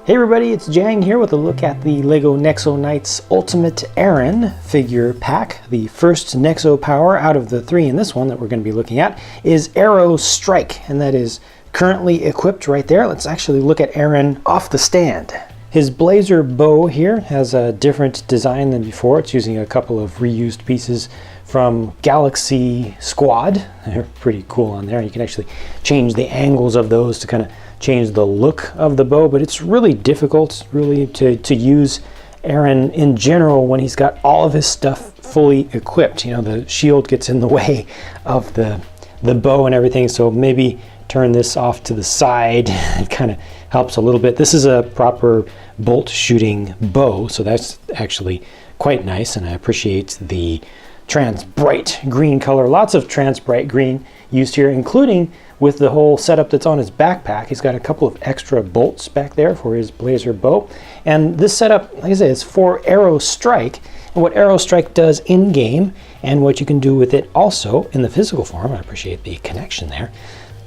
Hey everybody, it's JANG here with a look at the LEGO Nexo Knights Ultimate Aaron figure pack. The first Nexo power out of the three in this one that we're going to be looking at is Arrow Strike, and that is currently equipped right there. Let's actually look at Aaron off the stand. His blazer bow here has a different design than before. It's using a couple of reused pieces from Galaxy Squad. They're pretty cool on there. You can actually change the angles of those to kind of change the look of the bow, but it's really difficult to use Aaron in general when he's got all of his stuff fully equipped. You know, the shield gets in the way of the bow and everything, so maybe turn this off to the side. It kind of helps a little bit. This is a proper bolt shooting bow, so that's actually quite nice, and I appreciate the trans bright green color. Lots of trans bright green used here, including with the whole setup that's on his backpack. He's got a couple of extra bolts back there for his blazer bow. And this setup, like I said, is for Arrow Strike. And what Arrow Strike does in game, and what you can do with it also in the physical form, I appreciate the connection there,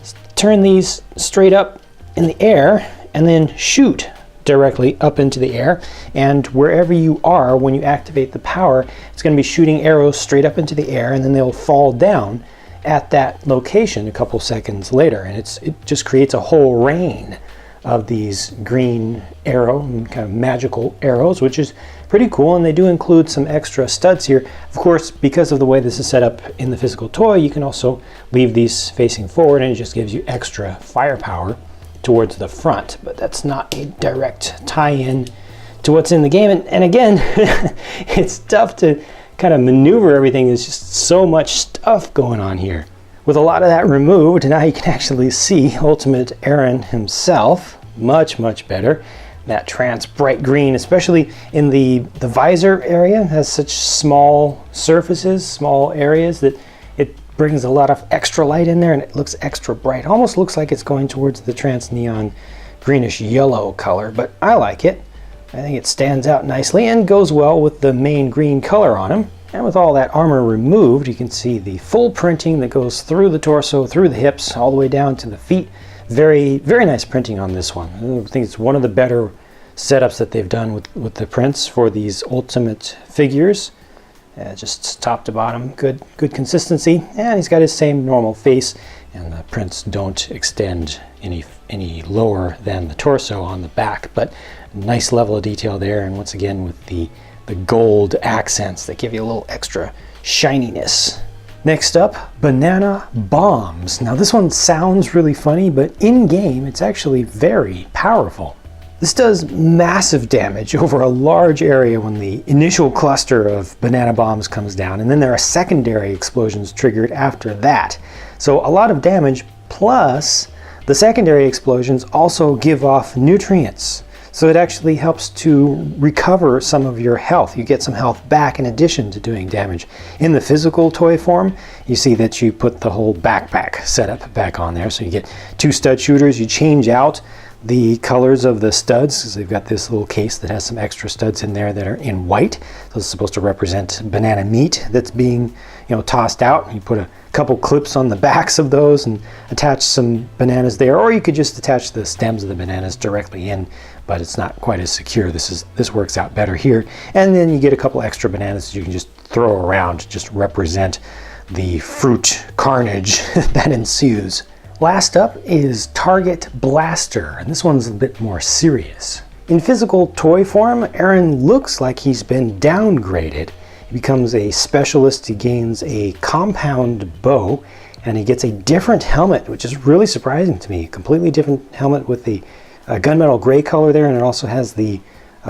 is turn these straight up in the air and then shoot directly up into the air, and wherever you are when you activate the power, it's going to be shooting arrows straight up into the air, and then they'll fall down at that location a couple seconds later, and it just creates a whole rain of these green arrow and kind of magical arrows, which is pretty cool. And they do include some extra studs here. Of course, because of the way this is set up in the physical toy, you can also leave these facing forward, and it just gives you extra firepower towards the front, but that's not a direct tie-in to what's in the game. And again, it's tough to kind of maneuver everything. There's just so much stuff going on here. With a lot of that removed, now you can actually see Ultimate Aaron himself much better. That trans bright green, especially in the visor area, has such small surfaces, small areas, that it brings a lot of extra light in there, and it looks extra bright. Almost looks like it's going towards the trans neon greenish yellow color, but I like it. I think it stands out nicely and goes well with the main green color on him. And with all that armor removed, you can see the full printing that goes through the torso, through the hips, all the way down to the feet. Very nice printing on this one. I think it's one of the better setups that they've done with the prints for these Ultimate figures. Just top to bottom, good consistency, and he's got his same normal face, and the prints don't extend any lower than the torso on the back, but nice level of detail there. And once again, with the gold accents that give you a little extra shininess. Next up, banana bombs. Now this one sounds really funny, but in game it's actually very powerful. This does massive damage over a large area when the initial cluster of banana bombs comes down, and then there are secondary explosions triggered after that. So a lot of damage, plus the secondary explosions also give off nutrients. So it actually helps to recover some of your health. You get some health back in addition to doing damage. In the physical toy form, you see that you put the whole backpack setup back on there. So you get 2 stud shooters. You change out the colors of the studs, because they've got this little case that has some extra studs in there that are in white. So it's supposed to represent banana meat that's being, tossed out. You put a couple clips on the backs of those and attach some bananas there, or you could just attach the stems of the bananas directly in, but it's not quite as secure. This works out better here. And then you get a couple extra bananas that you can just throw around to just represent the fruit carnage that ensues. Last up is Target Blaster, and this one's a bit more serious. In physical toy form, Aaron looks like he's been downgraded. He becomes a specialist, he gains a compound bow, and he gets a different helmet, which is really surprising to me. Completely different helmet with the gunmetal gray color there, and it also has the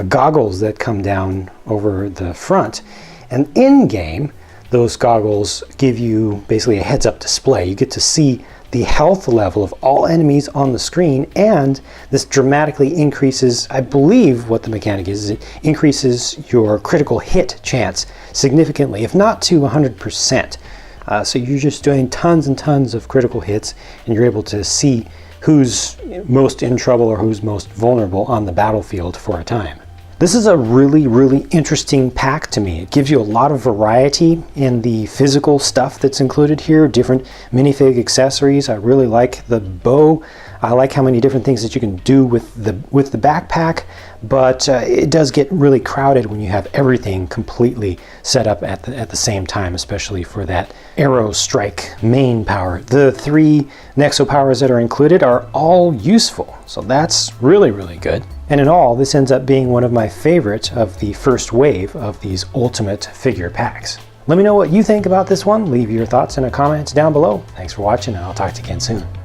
goggles that come down over the front. And in game, those goggles give you basically a heads-up display. You get to see the health level of all enemies on the screen, and this dramatically increases, I believe what the mechanic is it increases your critical hit chance significantly, if not to 100%. So you're just doing tons and tons of critical hits, and you're able to see who's most in trouble or who's most vulnerable on the battlefield for a time. This is a really interesting pack to me. It gives you a lot of variety in the physical stuff that's included here, different minifig accessories. I really like the bow. I like how many different things that you can do with the backpack, but it does get really crowded when you have everything completely set up at the same time, especially for that Arrow Strike main power. The 3 Nexo powers that are included are all useful, so that's really, really good. And in all, this ends up being one of my favorite of the first wave of these Ultimate figure packs. Let me know what you think about this one. Leave your thoughts in the comments down below. Thanks for watching, and I'll talk to you again soon.